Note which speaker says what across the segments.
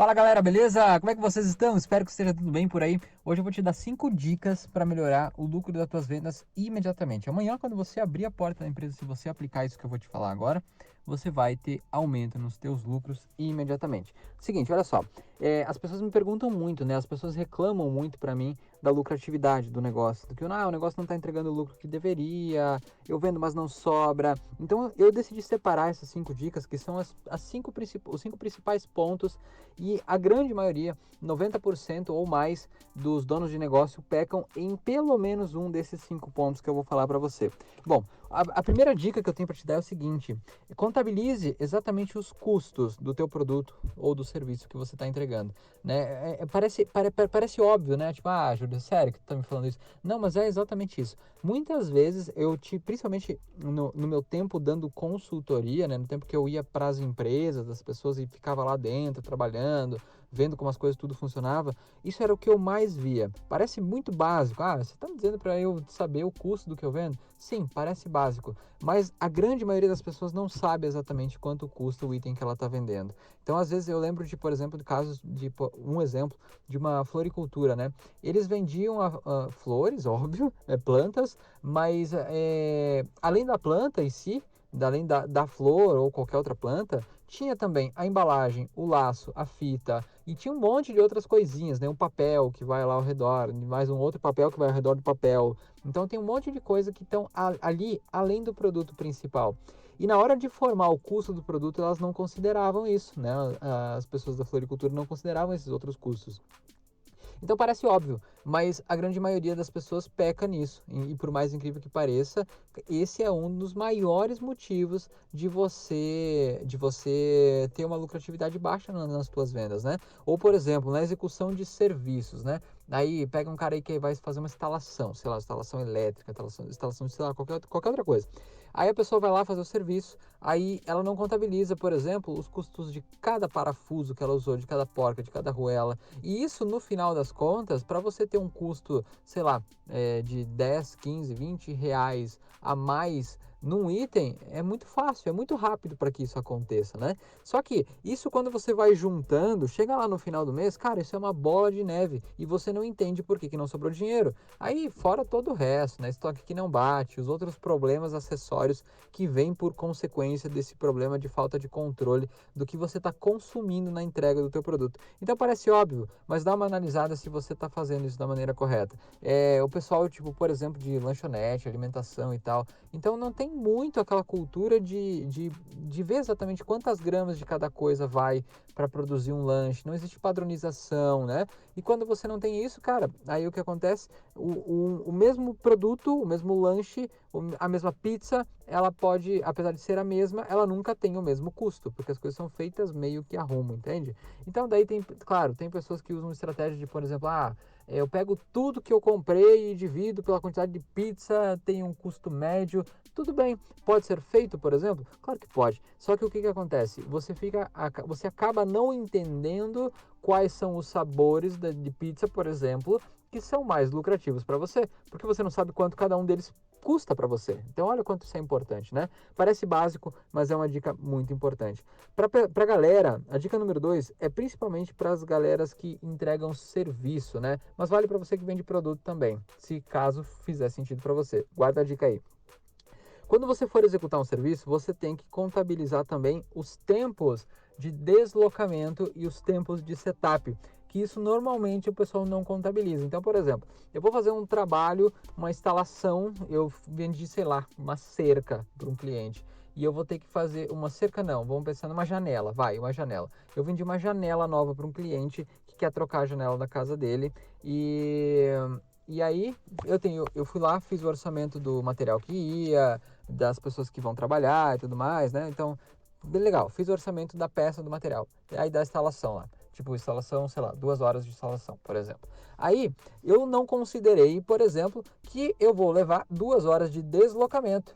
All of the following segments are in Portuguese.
Speaker 1: Fala galera, beleza? Como é que vocês estão? Espero que esteja tudo bem por aí. Hoje eu vou te dar 5 dicas para melhorar o lucro das tuas vendas imediatamente. Amanhã, quando você abrir a porta da empresa, se você aplicar isso que eu vou te falar agora, você vai ter aumento nos teus lucros imediatamente. Seguinte, olha só, as pessoas me perguntam muito, né? As pessoas reclamam muito para mim da lucratividade do negócio, do que o negócio não está entregando o lucro que deveria, eu vendo, mas não sobra. Então eu decidi separar essas 5 dicas, que são os 5 principais pontos, e a grande maioria, 90% ou mais dos donos de negócio pecam em pelo menos um desses 5 pontos que eu vou falar para você. Bom, a primeira dica que eu tenho para te dar é o seguinte: contabilize exatamente os custos do teu produto ou do serviço que você está entregando, né? Parece óbvio, né? Tipo, Júlio, sério que tu tá me falando isso? Não, mas é exatamente isso. Muitas vezes principalmente no meu tempo dando consultoria, né? No tempo que eu ia para as empresas, das pessoas e ficava lá dentro trabalhando, vendo como as coisas tudo funcionava, isso era o que eu mais via. Parece muito básico. Você está me dizendo para eu saber o custo do que eu vendo? Sim, parece básico, mas a grande maioria das pessoas não sabe exatamente quanto custa o item que ela está vendendo. Então, às vezes eu lembro de, por exemplo, de casos de um exemplo de uma floricultura, né? Eles vendiam flores, óbvio, plantas, mas além da planta em si, além da flor ou qualquer outra planta, tinha também a embalagem, o laço, a fita e tinha um monte de outras coisinhas, né? Um papel que vai lá ao redor, mais um outro papel que vai ao redor do papel. Então tem um monte de coisa que estão ali além do produto principal. E na hora de formar o custo do produto, elas não consideravam isso, né? As pessoas da floricultura não consideravam esses outros custos. Então parece óbvio, mas a grande maioria das pessoas peca nisso. E por mais incrível que pareça, esse é um dos maiores motivos de você ter uma lucratividade baixa nas suas vendas, né? Ou, por exemplo, na execução de serviços, né? Aí pega um cara aí que vai fazer uma instalação, sei lá, instalação elétrica, instalação de, sei lá, qualquer outra coisa. Aí a pessoa vai lá fazer o serviço, aí ela não contabiliza, por exemplo, os custos de cada parafuso que ela usou, de cada porca, de cada arruela. E isso, no final das contas, para você ter um custo, sei lá, de 10, 15, 20 reais a mais num item, é muito fácil, é muito rápido para que isso aconteça, né? Só que isso, quando você vai juntando, chega lá no final do mês, cara, isso é uma bola de neve e você não entende por que não sobrou dinheiro. Aí, fora todo o resto, né? Estoque que não bate, os outros problemas acessórios que vêm por consequência desse problema de falta de controle do que você está consumindo na entrega do teu produto. Então parece óbvio, mas dá uma analisada se você está fazendo isso da maneira correta. O pessoal, tipo, por exemplo, de lanchonete, alimentação e tal, então não tem muito aquela cultura de ver exatamente quantas gramas de cada coisa vai para produzir um lanche, não existe padronização, né? E quando você não tem isso, cara, aí o que acontece? O mesmo produto, o mesmo lanche, a mesma pizza, ela pode, apesar de ser a mesma, ela nunca tem o mesmo custo, porque as coisas são feitas meio que a rumo, entende? Então daí tem, claro, tem pessoas que usam estratégia de, por exemplo, eu pego tudo que eu comprei e divido pela quantidade de pizza, tem um custo médio. Tudo bem, pode ser feito, por exemplo? Claro que pode. Só que o que acontece? Você acaba não entendendo quais são os sabores de pizza, por exemplo, que são mais lucrativos para você, porque você não sabe quanto cada um deles custa para você. Então olha quanto isso é importante, né? Parece básico, mas é uma dica muito importante. Para a galera, a dica número 2 é principalmente para as galeras que entregam serviço, né? Mas vale para você que vende produto também, se caso fizer sentido para você. Guarda a dica aí. Quando você for executar um serviço, você tem que contabilizar também os tempos de deslocamento e os tempos de setup, que isso normalmente o pessoal não contabiliza. Então, por exemplo, eu vou fazer um trabalho, uma instalação, eu vendi, sei lá, uma cerca para um cliente. E eu vou ter que fazer uma cerca, não, vamos pensar numa janela, uma janela. Eu vendi uma janela nova para um cliente que quer trocar a janela da casa dele e aí eu fui lá, fiz o orçamento do material que ia, das pessoas que vão trabalhar e tudo mais, né? Então, bem legal, fiz o orçamento da peça do material, e aí da instalação lá. Tipo, instalação, sei lá, 2 horas de instalação, por exemplo. Aí, eu não considerei, por exemplo, que eu vou levar 2 horas de deslocamento,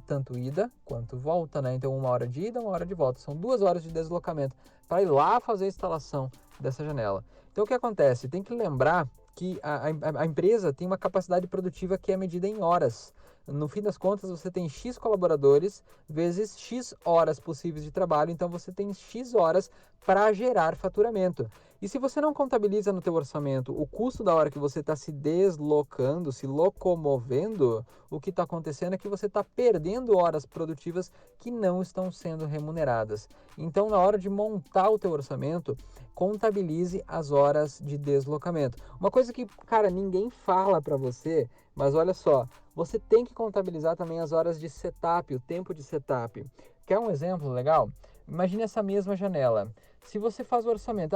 Speaker 1: tanto ida quanto volta, né? Então, 1 hora de ida, 1 hora de volta. São 2 horas de deslocamento para ir lá fazer a instalação dessa janela. Então, o que acontece? Tem que lembrar que a empresa tem uma capacidade produtiva que é medida em horas. No fim das contas, você tem X colaboradores vezes X horas possíveis de trabalho, então você tem X horas para gerar faturamento. E se você não contabiliza no teu orçamento o custo da hora que você está se deslocando, se locomovendo, o que está acontecendo é que você está perdendo horas produtivas que não estão sendo remuneradas. Então, na hora de montar o teu orçamento, contabilize as horas de deslocamento. Uma coisa que, cara, ninguém fala para você, mas olha só, você tem que contabilizar também as horas de setup, o tempo de setup. Quer um exemplo legal? Imagine essa mesma janela. Se você faz o orçamento,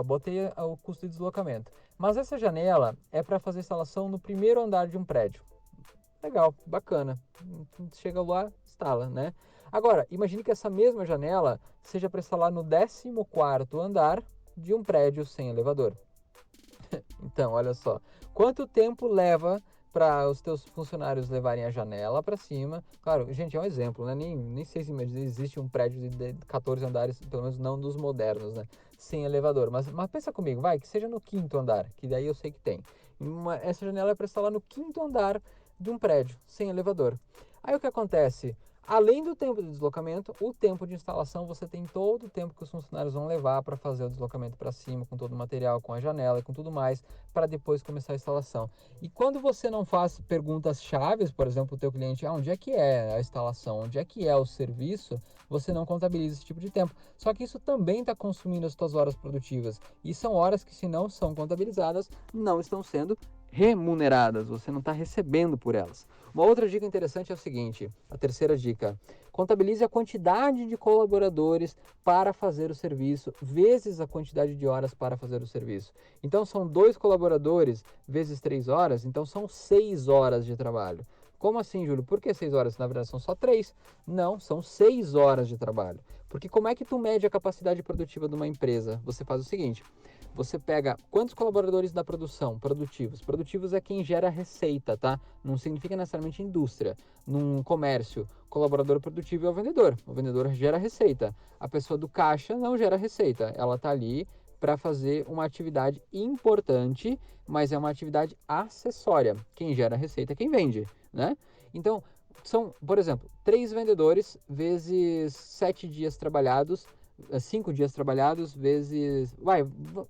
Speaker 1: botei o custo de deslocamento, mas essa janela é para fazer instalação no primeiro andar de um prédio. Legal, bacana. Chega lá, instala, né? Agora, imagine que essa mesma janela seja para instalar no 14º andar de um prédio sem elevador. Então, olha só, quanto tempo leva para os teus funcionários levarem a janela para cima? Claro, gente, é um exemplo, né? Nem sei se existe um prédio de 14 andares, pelo menos não dos modernos, né? Sem elevador. Mas pensa comigo, vai, que seja no 5º andar, que daí eu sei que tem. Essa janela é para instalar no 5º andar de um prédio, sem elevador. Aí o que acontece? Além do tempo de deslocamento, o tempo de instalação, você tem todo o tempo que os funcionários vão levar para fazer o deslocamento para cima, com todo o material, com a janela e com tudo mais, para depois começar a instalação. E quando você não faz perguntas chaves, por exemplo, o teu cliente, onde é que é a instalação, onde é que é o serviço, você não contabiliza esse tipo de tempo. Só que isso também está consumindo as suas horas produtivas. E são horas que, se não são contabilizadas, não estão sendo remuneradas, você não está recebendo por elas. Uma outra dica interessante é o seguinte, a terceira dica, contabilize a quantidade de colaboradores para fazer o serviço, vezes a quantidade de horas para fazer o serviço. Então são 2 colaboradores vezes 3 horas, então são 6 horas de trabalho. Como assim, Júlio? Por que 6 horas? Na verdade são só 3. Não, são 6 horas de trabalho. Porque como é que tu mede a capacidade produtiva de uma empresa? Você faz o seguinte, você pega quantos colaboradores da produção, produtivos. Produtivos é quem gera receita, tá? Não significa necessariamente indústria. Num comércio, colaborador produtivo é o vendedor. O vendedor gera receita. A pessoa do caixa não gera receita. Ela tá ali para fazer uma atividade importante, mas é uma atividade acessória. Quem gera receita é quem vende, né? Então, são, por exemplo, 3 vendedores vezes 7 dias trabalhados, 5 dias trabalhados vezes,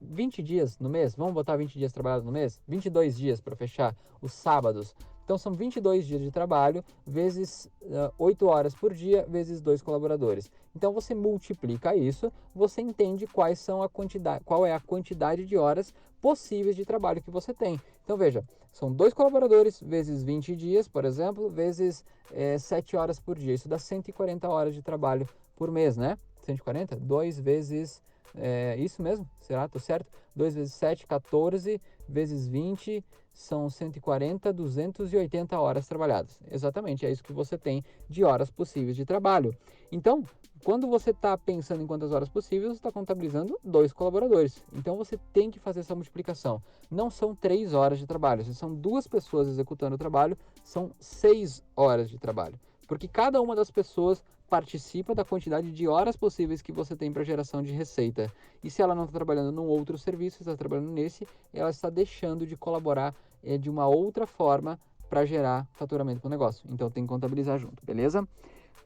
Speaker 1: 20 dias no mês, vamos botar 20 dias trabalhados no mês? 22 dias para fechar os sábados. Então são 22 dias de trabalho vezes 8 horas por dia vezes 2 colaboradores. Então você multiplica isso, você entende qual é a quantidade de horas possíveis de trabalho que você tem. Então veja, são 2 colaboradores vezes 20 dias, por exemplo, vezes 7 horas por dia. Isso dá 140 horas de trabalho por mês, né? 140? 2 vezes, isso mesmo? Será? Tô certo? 2 vezes 7, 14, vezes 20, são 140, 280 horas trabalhadas. Exatamente, é isso que você tem de horas possíveis de trabalho. Então, quando você está pensando em quantas horas possíveis, você está contabilizando 2 colaboradores. Então, você tem que fazer essa multiplicação. Não são 3 horas de trabalho, se são 2 pessoas executando o trabalho, são 6 horas de trabalho. Porque cada uma das pessoas participa da quantidade de horas possíveis que você tem para geração de receita. E se ela não está trabalhando num outro serviço, está trabalhando nesse, ela está deixando de colaborar de uma outra forma para gerar faturamento para o negócio. Então tem que contabilizar junto, beleza?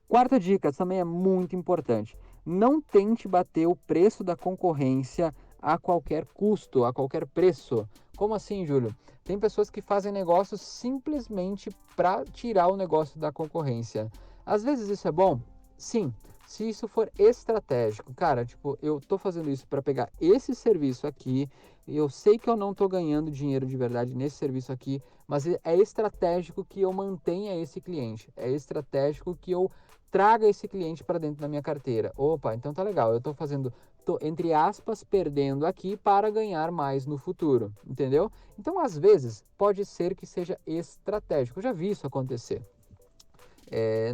Speaker 1: Quarta dica, também é muito importante. Não tente bater o preço da concorrência a qualquer custo, a qualquer preço. Como assim, Júlio? Tem pessoas que fazem negócios simplesmente para tirar o negócio da concorrência. Às vezes isso é bom? Sim. Se isso for estratégico, cara, tipo, eu tô fazendo isso para pegar esse serviço aqui, eu sei que eu não tô ganhando dinheiro de verdade nesse serviço aqui, mas é estratégico que eu mantenha esse cliente, é estratégico que eu traga esse cliente para dentro da minha carteira. Opa, então tá legal, eu tô fazendo, entre aspas, perdendo aqui para ganhar mais no futuro, entendeu? Então, às vezes, pode ser que seja estratégico, eu já vi isso acontecer.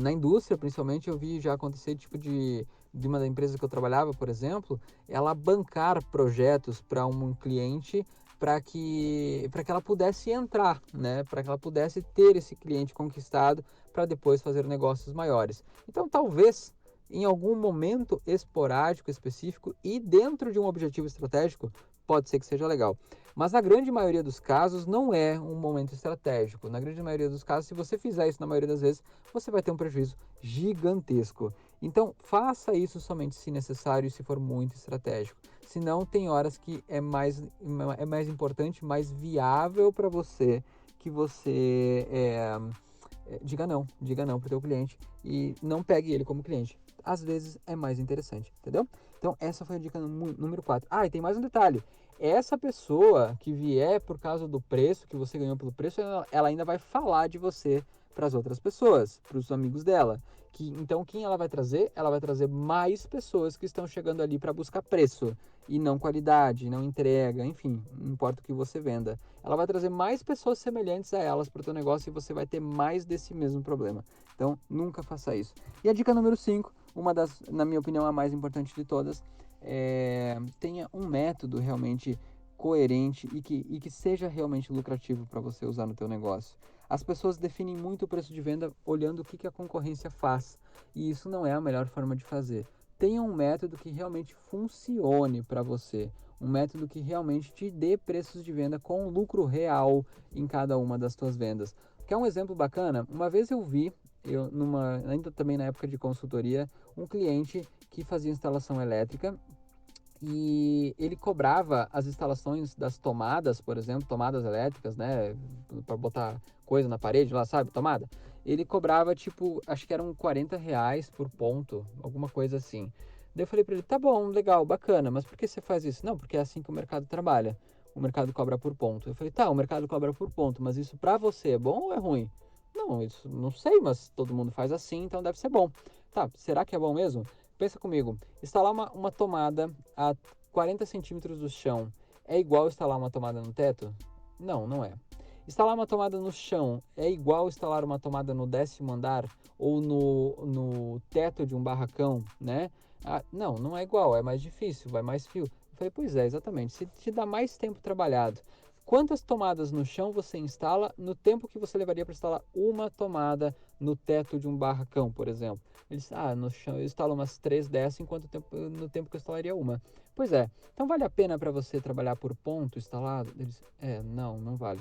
Speaker 1: Na indústria, principalmente, eu vi já acontecer tipo de uma da empresa que eu trabalhava, por exemplo, ela bancar projetos para um cliente para que ela pudesse entrar, né? Para que ela pudesse ter esse cliente conquistado para depois fazer negócios maiores. Então, talvez em algum momento esporádico, específico e dentro de um objetivo estratégico, pode ser que seja legal. Mas na grande maioria dos casos não é um momento estratégico. Na grande maioria dos casos, se você fizer isso na maioria das vezes, você vai ter um prejuízo gigantesco. Então, faça isso somente se necessário e se for muito estratégico. Se não, tem horas que é mais importante, mais viável para você que você diga não para o teu cliente e não pegue ele como cliente. Às vezes é mais interessante, entendeu? Então, essa foi a dica número 4. Ah, e tem mais um detalhe. Essa pessoa que vier por causa do preço, que você ganhou pelo preço, ela ainda vai falar de você para as outras pessoas, para os amigos dela. Então, quem ela vai trazer? Ela vai trazer mais pessoas que estão chegando ali para buscar preço e não qualidade, não entrega, enfim, não importa o que você venda. Ela vai trazer mais pessoas semelhantes a elas para o teu negócio e você vai ter mais desse mesmo problema. Então, nunca faça isso. E a dica número 5, uma das, na minha opinião, a mais importante de todas, tenha um método realmente coerente e que seja realmente lucrativo para você usar no teu negócio. As pessoas definem muito o preço de venda olhando o que a concorrência faz, e isso não é a melhor forma de fazer. Tenha um método que realmente funcione para você, um método que realmente te dê preços de venda com lucro real em cada uma das tuas vendas. Quer um exemplo bacana? Uma vez eu vi, ainda também na época de consultoria, um cliente que fazia instalação elétrica e ele cobrava as instalações das tomadas, por exemplo, tomadas elétricas, né, para botar coisa na parede lá, sabe, tomada. Ele cobrava, tipo, acho que eram R$ 40 por ponto, alguma coisa assim. Daí eu falei para ele, tá bom, legal, bacana, mas por que você faz isso? Não, porque é assim que o mercado trabalha. O mercado cobra por ponto. Eu falei, tá, o mercado cobra por ponto, mas isso para você é bom ou é ruim? Não, isso não sei, mas todo mundo faz assim, então deve ser bom. Tá, será que é bom mesmo? Pensa comigo, instalar uma tomada a 40 centímetros do chão é igual instalar uma tomada no teto? Não, não é. Instalar uma tomada no chão é igual instalar uma tomada no 10º andar ou no teto de um barracão, né? Ah, não, não é igual, é mais difícil, vai mais fio. Eu falei, pois é, exatamente. Se te dá mais tempo trabalhado, quantas tomadas no chão você instala no tempo que você levaria para instalar uma tomada no teto de um barracão, por exemplo? Ele disse, no chão eu instalo umas 3 dessas no tempo que eu instalaria uma. Pois é, então vale a pena para você trabalhar por ponto instalado? Ele disse, não vale.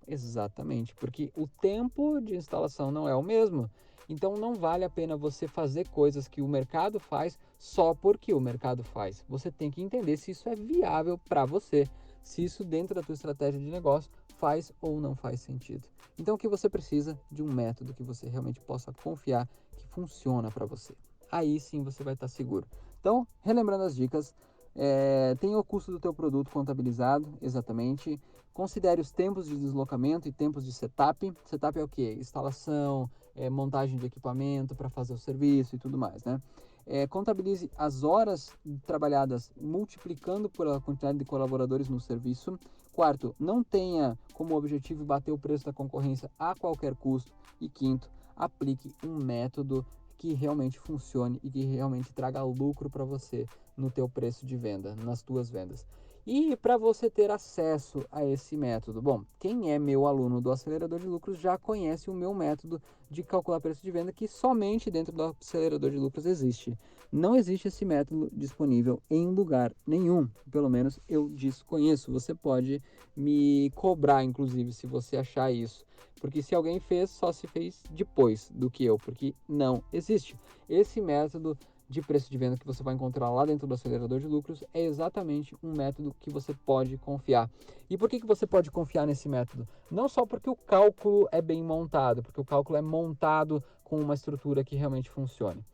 Speaker 1: Exatamente, porque o tempo de instalação não é o mesmo. Então não vale a pena você fazer coisas que o mercado faz só porque o mercado faz. Você tem que entender se isso é viável para você, se isso dentro da tua estratégia de negócio faz ou não faz sentido. Então o que você precisa de um método que você realmente possa confiar que funciona para você. Aí sim você vai estar seguro. Então, relembrando as dicas, tenha o custo do teu produto contabilizado, exatamente. Considere os tempos de deslocamento e tempos de setup. Setup é o quê? Instalação, montagem de equipamento para fazer o serviço e tudo mais, né? Contabilize as horas trabalhadas multiplicando pela quantidade de colaboradores no serviço. Quarto, não tenha como objetivo bater o preço da concorrência a qualquer custo. E quinto, aplique um método que realmente funcione e que realmente traga lucro para você no teu preço de venda, nas tuas vendas. E para você ter acesso a esse método, bom, quem é meu aluno do Acelerador de Lucros já conhece o meu método de calcular preço de venda que somente dentro do Acelerador de Lucros existe. Não existe esse método disponível em lugar nenhum, pelo menos eu desconheço. Você pode me cobrar, inclusive, se você achar isso. Porque se alguém fez, só se fez depois do que eu, porque não existe. Esse método de preço de venda que você vai encontrar lá dentro do Acelerador de Lucros é exatamente um método que você pode confiar. E por que você pode confiar nesse método? Não só porque o cálculo é bem montado, porque o cálculo é montado com uma estrutura que realmente funcione.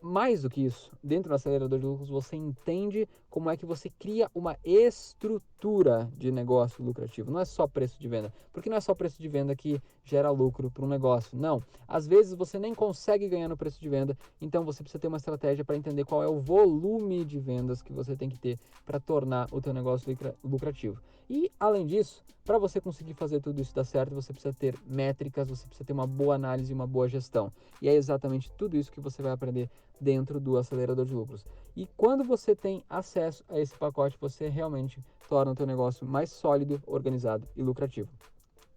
Speaker 1: Mais do que isso, dentro do Acelerador de Lucros você entende como é que você cria uma estrutura de negócio lucrativo. Não é só preço de venda, porque não é só preço de venda que gera lucro para um negócio. Não, às vezes você nem consegue ganhar no preço de venda, então você precisa ter uma estratégia para entender qual é o volume de vendas que você tem que ter para tornar o teu negócio lucrativo. E, além disso, para você conseguir fazer tudo isso dar certo, você precisa ter métricas, você precisa ter uma boa análise e uma boa gestão. E é exatamente tudo isso que você vai aprender dentro do Acelerador de Lucros. E quando você tem acesso a esse pacote, você realmente torna o teu negócio mais sólido, organizado e lucrativo.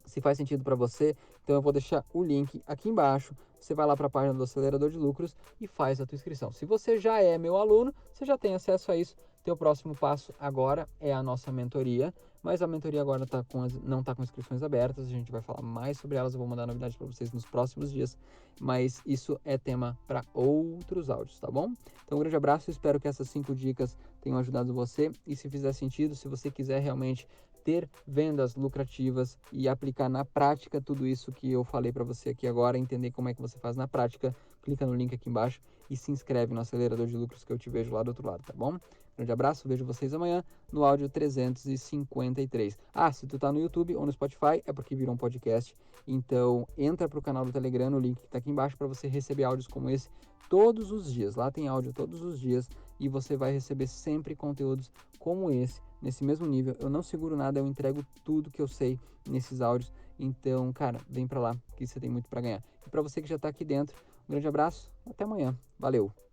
Speaker 1: Se faz sentido para você, então eu vou deixar o link aqui embaixo. Você vai lá para a página do Acelerador de Lucros e faz a tua inscrição. Se você já é meu aluno, você já tem acesso a isso. Teu próximo passo agora é a nossa mentoria, mas a mentoria agora não está com inscrições abertas. A gente vai falar mais sobre elas. Eu vou mandar novidades para vocês nos próximos dias, mas isso é tema para outros áudios, tá bom? Então, um grande abraço. Espero que essas 5 dicas tenham ajudado você. E se fizer sentido, se você quiser realmente ter vendas lucrativas e aplicar na prática tudo isso que eu falei para você aqui agora, entender como é que você faz na prática, clica no link aqui embaixo e se inscreve no Acelerador de Lucros que eu te vejo lá do outro lado, tá bom? Grande abraço, vejo vocês amanhã no áudio 353. Se tu tá no YouTube ou no Spotify é porque virou um podcast, então entra pro canal do Telegram, no link que tá aqui embaixo para você receber áudios como esse todos os dias. Lá tem áudio todos os dias e você vai receber sempre conteúdos como esse, nesse mesmo nível. Eu não seguro nada, eu entrego tudo que eu sei nesses áudios. Então, cara, vem pra lá que você tem muito para ganhar. E para você que já tá aqui dentro, um grande abraço, até amanhã. Valeu!